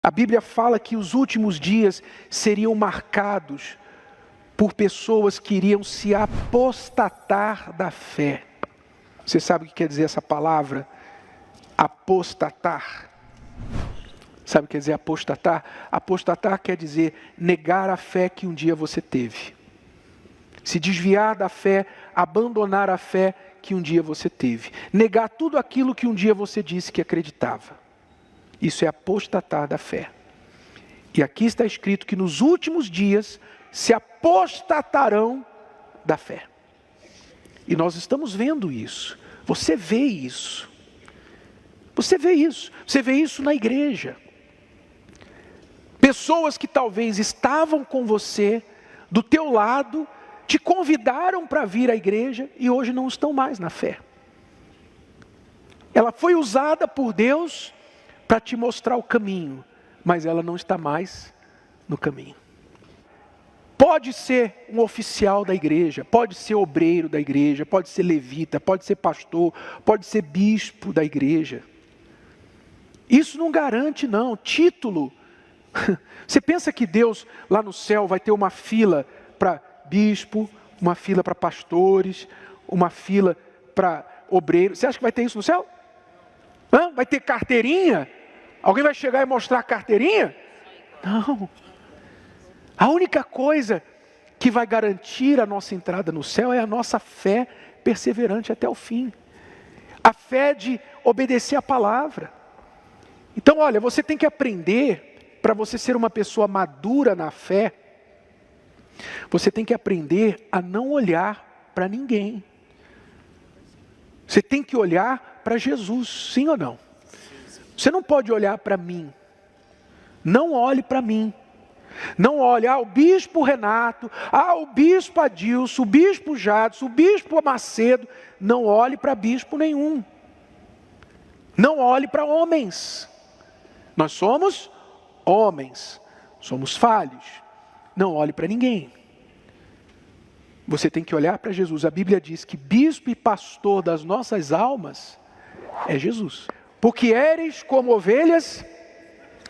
A Bíblia fala que os últimos dias seriam marcados por pessoas que iriam se apostatar da fé. Você sabe o que quer dizer essa palavra? Apostatar. Sabe o que quer dizer apostatar? Apostatar quer dizer negar a fé que um dia você teve. Se desviar da fé, abandonar a fé que um dia você teve. Negar tudo aquilo que um dia você disse que acreditava. Isso é apostatar da fé. E aqui está escrito que nos últimos dias se apostatarão da fé. E nós estamos vendo isso. Você vê isso. Você vê isso. Você vê isso na igreja. Pessoas que talvez estavam com você, do teu lado, te convidaram para vir à igreja e hoje não estão mais na fé. Ela foi usada por Deus para te mostrar o caminho, mas ela não está mais no caminho. Pode ser um oficial da igreja, pode ser obreiro da igreja, pode ser levita, pode ser pastor, pode ser bispo da igreja. Isso não garante não, título. Você pensa que Deus lá no céu vai ter uma fila para bispo, uma fila para pastores, uma fila para obreiros? Você acha que vai ter isso no céu? Vai ter carteirinha? Alguém vai chegar e mostrar a carteirinha? Não. A única coisa que vai garantir a nossa entrada no céu é a nossa fé perseverante até o fim. A fé de obedecer a palavra. Então, olha, você tem que aprender, para você ser uma pessoa madura na fé, você tem que aprender a não olhar para ninguém. Você tem que olhar para Jesus, sim ou não? Você não pode olhar para mim. Não olhe para mim. Não olhe, o bispo Renato, o bispo Adilson, o bispo Jadson, o bispo Macedo. Não olhe para bispo nenhum. Não olhe para homens. Nós somos homens. Somos falhos. Não olhe para ninguém. Você tem que olhar para Jesus. A Bíblia diz que bispo e pastor das nossas almas é Jesus. Porque eres como ovelhas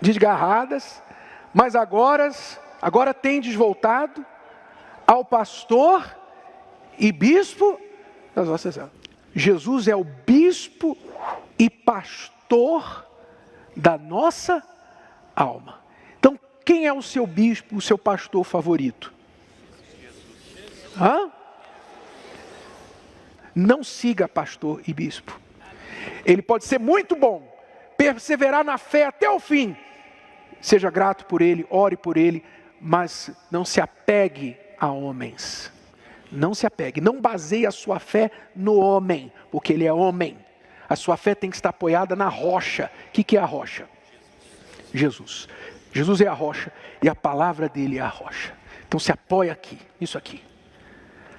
desgarradas, mas agora tendes voltado ao pastor e bispo das vossas almas. Jesus é o bispo e pastor da nossa alma. Então, quem é o seu bispo, o seu pastor favorito? Não siga pastor e bispo. Ele pode ser muito bom, perseverar na fé até o fim. Seja grato por ele, ore por ele, mas não se apegue a homens. Não se apegue, não baseie a sua fé no homem, porque ele é homem. A sua fé tem que estar apoiada na rocha. O que é a rocha? Jesus. Jesus é a rocha e a palavra dele é a rocha. Então se apoia aqui, isso aqui.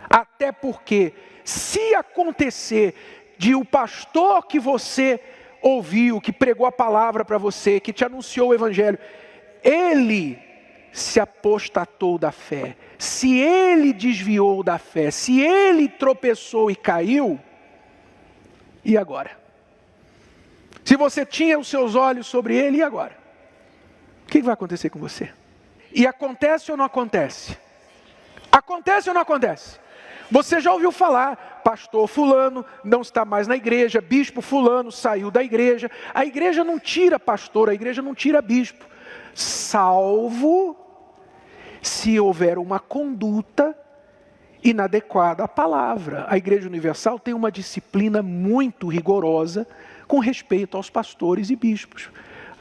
Até porque, se acontecer de o pastor que você ouviu, que pregou a palavra para você, que te anunciou o evangelho, ele se apostatou da fé, se ele desviou da fé, se ele tropeçou e caiu, e agora? Se você tinha os seus olhos sobre ele, e agora? O que vai acontecer com você? E acontece ou não acontece? Acontece ou não acontece? Você já ouviu falar, pastor fulano não está mais na igreja, bispo fulano saiu da igreja. A igreja não tira pastor, a igreja não tira bispo, salvo se houver uma conduta inadequada à palavra. A Igreja Universal tem uma disciplina muito rigorosa com respeito aos pastores e bispos.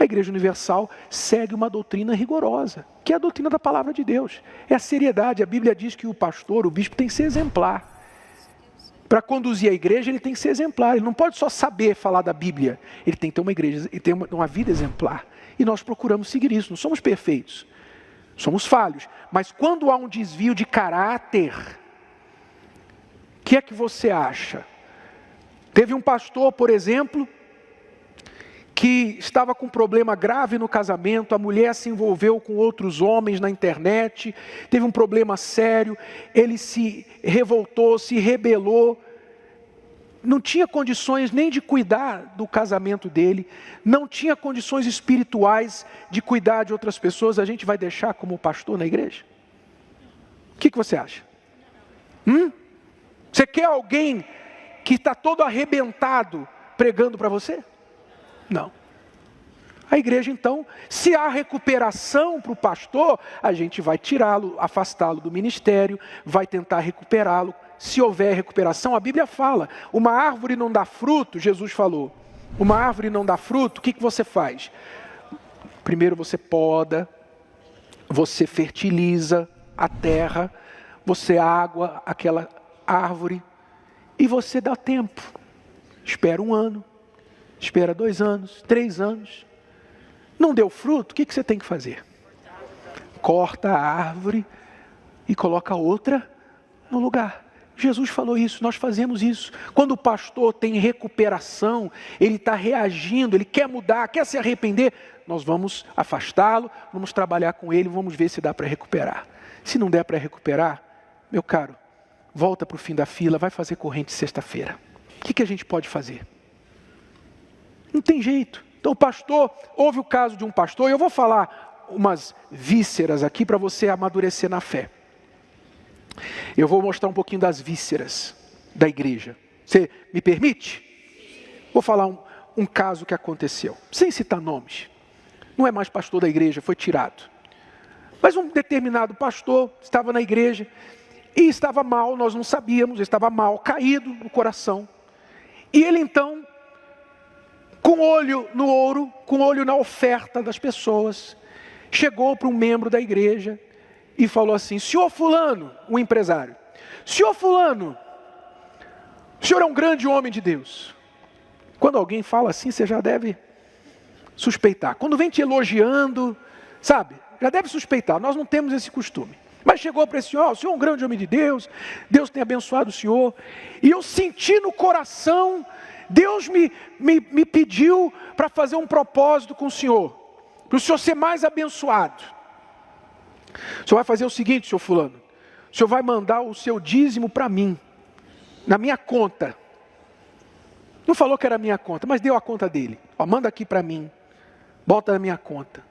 A Igreja Universal segue uma doutrina rigorosa, que é a doutrina da palavra de Deus. É a seriedade. A Bíblia diz que o pastor, o bispo, tem que ser exemplar. Para conduzir a igreja, ele tem que ser exemplar. Ele não pode só saber falar da Bíblia. Ele tem que ter uma igreja, ele tem uma vida exemplar. E nós procuramos seguir isso. Não somos perfeitos. Somos falhos. Mas quando há um desvio de caráter, o que é que você acha? Teve um pastor, por exemplo, que estava com um problema grave no casamento, a mulher se envolveu com outros homens na internet, teve um problema sério, ele se revoltou, se rebelou, não tinha condições nem de cuidar do casamento dele, não tinha condições espirituais de cuidar de outras pessoas, a gente vai deixar como pastor na igreja? O que você acha? Você quer alguém que está todo arrebentado pregando para você? Não. A igreja então, se há recuperação para o pastor, a gente vai tirá-lo, afastá-lo do ministério, vai tentar recuperá-lo. Se houver recuperação, a Bíblia fala, uma árvore não dá fruto, Jesus falou, uma árvore não dá fruto, o que você faz? Primeiro você poda, você fertiliza a terra, você água aquela árvore e você dá tempo. Espera 1 ano, espera 2 anos, 3 anos. Não deu fruto, o que você tem que fazer? Corta a árvore e coloca outra no lugar. Jesus falou isso, nós fazemos isso. Quando o pastor tem recuperação, ele está reagindo, ele quer mudar, quer se arrepender, nós vamos afastá-lo, vamos trabalhar com ele, vamos ver se dá para recuperar. Se não der para recuperar, meu caro, volta para o fim da fila, vai fazer corrente sexta-feira. O que a gente pode fazer? Não tem jeito. Então o pastor, houve o caso de um pastor, e eu vou falar umas vísceras aqui para você amadurecer na fé. Eu vou mostrar um pouquinho das vísceras da igreja. Você me permite? Vou falar um caso que aconteceu, sem citar nomes. Não é mais pastor da igreja, foi tirado. Mas um determinado pastor estava na igreja e estava mal, nós não sabíamos, estava mal, caído no coração. E ele então, com olho no ouro, com olho na oferta das pessoas, chegou para um membro da igreja e falou assim: senhor fulano, um empresário, senhor fulano, o senhor é um grande homem de Deus. Quando alguém fala assim, você já deve suspeitar. Quando vem te elogiando, sabe, já deve suspeitar, nós não temos esse costume. Mas chegou para esse senhor: o senhor é um grande homem de Deus, Deus tem abençoado o senhor, e eu senti no coração, Deus me pediu para fazer um propósito com o senhor, para o senhor ser mais abençoado. O senhor vai fazer o seguinte, senhor fulano, o senhor vai mandar o seu dízimo para mim, na minha conta. Não falou que era a minha conta, mas deu a conta dele. Ó, manda aqui para mim, bota na minha conta,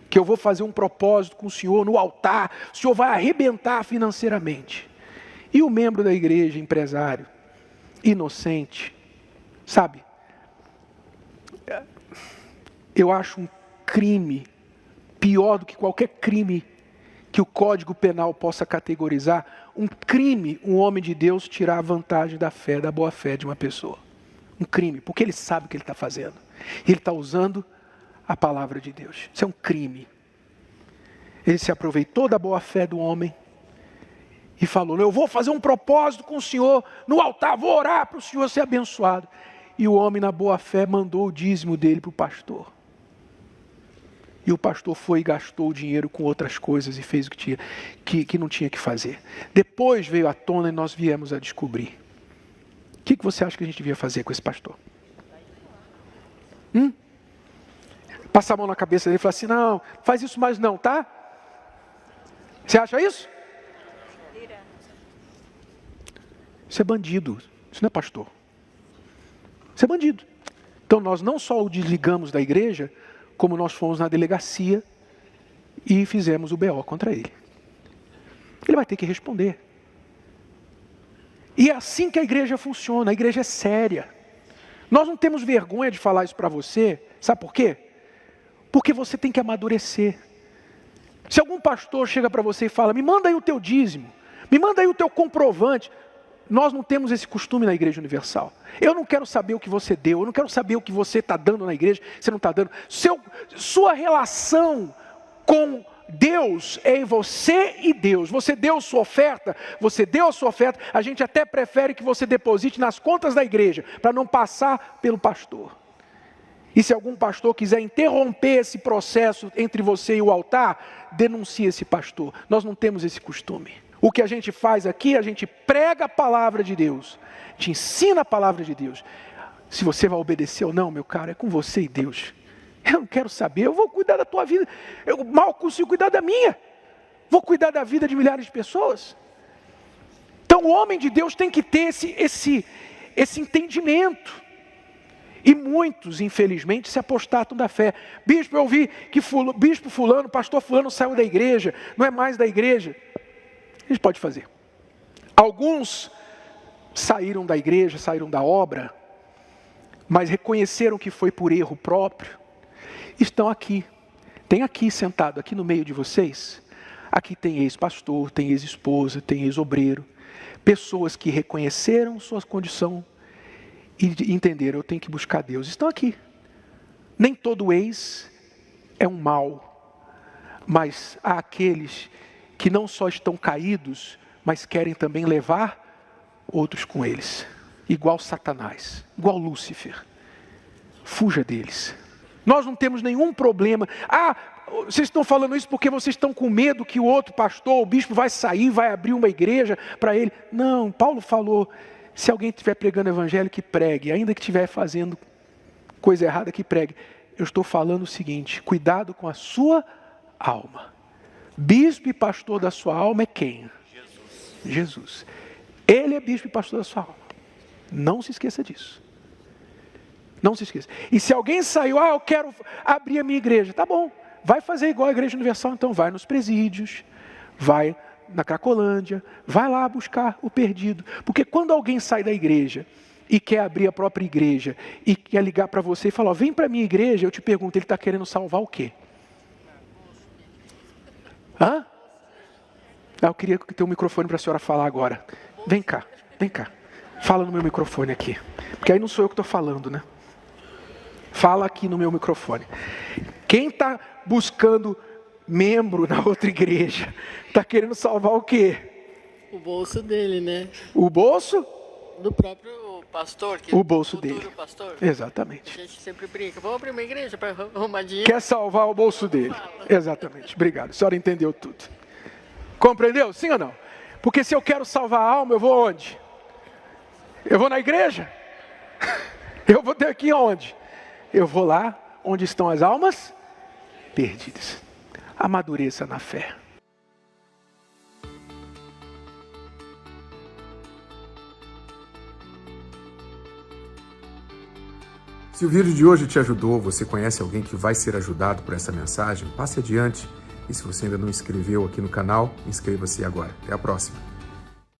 que eu vou fazer um propósito com o senhor no altar, o senhor vai arrebentar financeiramente. E o membro da igreja, empresário, inocente, sabe, eu acho um crime, pior do que qualquer crime que o Código Penal possa categorizar, um crime, um homem de Deus tirar a vantagem da fé, da boa fé de uma pessoa. Um crime, porque ele sabe o que ele está fazendo. Ele está usando a palavra de Deus. Isso é um crime. Ele se aproveitou da boa fé do homem e falou: eu vou fazer um propósito com o senhor no altar, vou orar para o senhor ser abençoado. E o homem, na boa fé, mandou o dízimo dele para o pastor. E o pastor foi e gastou o dinheiro com outras coisas e fez o que não tinha que fazer. Depois veio à tona e nós viemos a descobrir. O que você acha que a gente devia fazer com esse pastor? Passar a mão na cabeça dele e falar assim: não, faz isso mais não, tá? Você acha isso? Isso é bandido, isso não é pastor. Isso é bandido. Então nós não só o desligamos da igreja, como nós fomos na delegacia e fizemos o BO contra ele. Ele vai ter que responder. E é assim que a igreja funciona, a igreja é séria. Nós não temos vergonha de falar isso para você, sabe por quê? Porque você tem que amadurecer. Se algum pastor chega para você e fala: me manda aí o teu dízimo, me manda aí o teu comprovante. Nós não temos esse costume na Igreja Universal. Eu não quero saber o que você deu, eu não quero saber o que você está dando na igreja, você não está dando. Sua relação com Deus é em você e Deus. Você deu sua oferta, a gente até prefere que você deposite nas contas da igreja, para não passar pelo pastor. E se algum pastor quiser interromper esse processo entre você e o altar, denuncie esse pastor. Nós não temos esse costume. O que a gente faz aqui, a gente prega a palavra de Deus, te ensina a palavra de Deus. Se você vai obedecer ou não, meu caro, é com você e Deus. Eu não quero saber, eu vou cuidar da tua vida. Eu mal consigo cuidar da minha. Vou cuidar da vida de milhares de pessoas. Então o homem de Deus tem que ter esse entendimento. E muitos, infelizmente, se apostatam da fé. Bispo, eu ouvi que bispo fulano, pastor fulano saiu da igreja, não é mais da igreja. A gente pode fazer. Alguns saíram da igreja, saíram da obra, mas reconheceram que foi por erro próprio. Estão aqui. Tem aqui sentado, aqui no meio de vocês. Aqui tem ex-pastor, tem ex-esposa, tem ex-obreiro. Pessoas que reconheceram sua condição e entenderam, eu tenho que buscar Deus. Estão aqui. Nem todo ex é um mal, mas há aqueles que não só estão caídos, mas querem também levar outros com eles. Igual Satanás, igual Lúcifer. Fuja deles. Nós não temos nenhum problema. Vocês estão falando isso porque vocês estão com medo que o outro pastor, o bispo vai sair, vai abrir uma igreja para ele. Não, Paulo falou, se alguém estiver pregando o evangelho, que pregue. Ainda que estiver fazendo coisa errada, que pregue. Eu estou falando o seguinte, cuidado com a sua alma. Bispo e pastor da sua alma é quem? Jesus. Ele é bispo e pastor da sua alma. Não se esqueça disso. Não se esqueça. E se alguém saiu, eu quero abrir a minha igreja. Tá bom, vai fazer igual a Igreja Universal, então vai nos presídios, vai na Cracolândia, vai lá buscar o perdido. Porque quando alguém sai da igreja e quer abrir a própria igreja e quer ligar para você e falar, vem para a minha igreja, eu te pergunto, ele está querendo salvar o quê? Eu queria ter um microfone para a senhora falar agora. Vem cá. Fala no meu microfone aqui. Porque aí não sou eu que estou falando, né? Fala aqui no meu microfone. Quem está buscando membro na outra igreja, está querendo salvar o quê? O bolso dele, né? O bolso? Do próprio pastor. O bolso dele. Pastor. Exatamente. A gente sempre brinca, vamos abrir uma igreja para arrumar dinheiro. Quer salvar o bolso dele. Exatamente. Obrigado. A senhora entendeu tudo. Compreendeu? Sim ou não? Porque se eu quero salvar a alma, eu vou onde? Eu vou na igreja? Eu vou ter aqui onde? Eu vou lá onde estão as almas perdidas. Amadureça na fé. Se o vídeo de hoje te ajudou, você conhece alguém que vai ser ajudado por essa mensagem, passe adiante. E se você ainda não inscreveu aqui no canal, inscreva-se agora. Até a próxima.